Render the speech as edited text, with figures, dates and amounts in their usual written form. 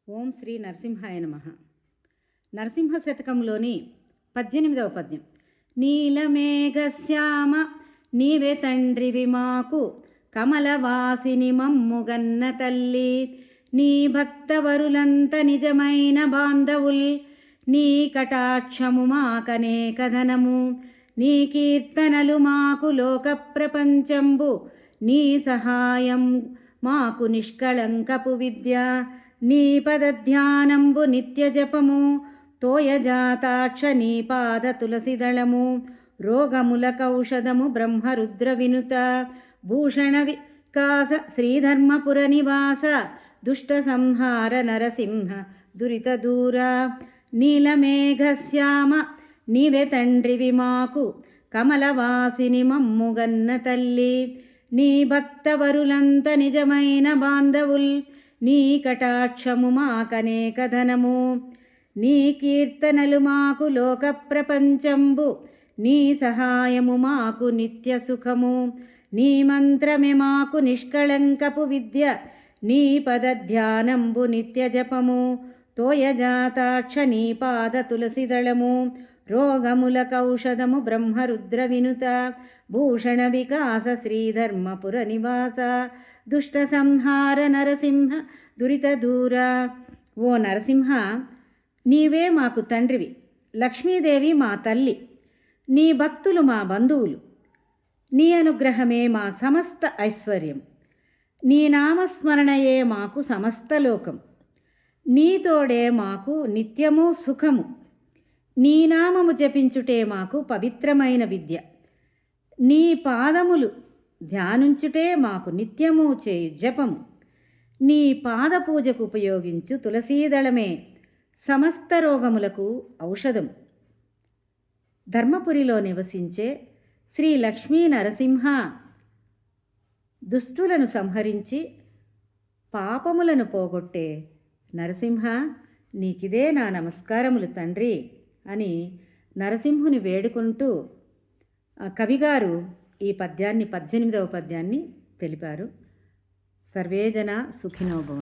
ఓం శ్రీ నరసింహాయ నమః. నరసింహ శతకంలోని 18వ పద్యం. నీలమేఘశ్యామ నీవే తండ్రివి మాకు, కమలవాసిని మమ్ముగన్న తల్లి, నీ భక్తవరులంత నిజమైన బాంధవుల్, నీ కటాక్షము మాకనేక ధనము, నీ కీర్తనలు మాకు లోక ప్రపంచంబు, నీ సహాయం మాకు నిష్కళంకపు విద్య, నీ పదధ్యానంబు నిత్య జపము, తోయజాతాక్ష నీ పాద తులసిదళము, రోగముల కౌషధము బ్రహ్మరుద్ర వినుత, భూషణ వికాస శ్రీధర్మపుర నివాస, దుష్ట సంహార నరసింహ దురిత దూర. నీలమేఘశ్యామ నీవే తండ్రివి మాకు, కమలవాసిని మమ్ముగన్న తల్లి, నీ భక్తవరులంత నిజమైన బాంధవుల్, నీ కటాక్షము మాకనేక ధనము, నీ కీర్తనలు మాకు లోక ప్రపంచంబు, నీ సహాయము మాకు నిత్య సుఖము, నీ మంత్రమే మాకు నిష్కళంకపు విద్య, నీ పదధ్యానంబు నిత్య జపము, తోయజాతాక్ష నీ పాద తులసిదళము, రోగముల కౌషధము బ్రహ్మరుద్ర వినుత, భూషణ వికాస శ్రీధర్మపుర నివాస, దుష్ట సంహార నరసింహ దురిత దూర. ఓ నరసింహ, నీవే మాకు తండ్రివి, లక్ష్మీదేవి మా తల్లి, నీ భక్తులు మా బంధువులు, నీ అనుగ్రహమే మా సమస్త ఐశ్వర్యం, నీ నామస్మరణయే మాకు సమస్త లోకం, నీ తోడే మాకు నిత్యము సుఖము, నీ నామము జపించుటే మాకు పవిత్రమైన విద్య, నీ పాదములు ధ్యానించుటే మాకు నిత్యము చేయు జపము, నీ పాద పూజకు ఉపయోగించు తులసీదళమే సమస్త రోగములకు ఔషధం. ధర్మపురిలో నివసించే శ్రీ లక్ష్మీ నరసింహ, దుష్టులను సంహరించి పాపములను పోగొట్టే నరసింహ, నీకిదే నా నమస్కారములు తండ్రి అని నరసింహుని వేడుకుంటూ కవిగారు ఈ పద్యాన్ని 18వ పద్యాన్ని తెలిపారు. సర్వేజన సుఖినో భవంతు.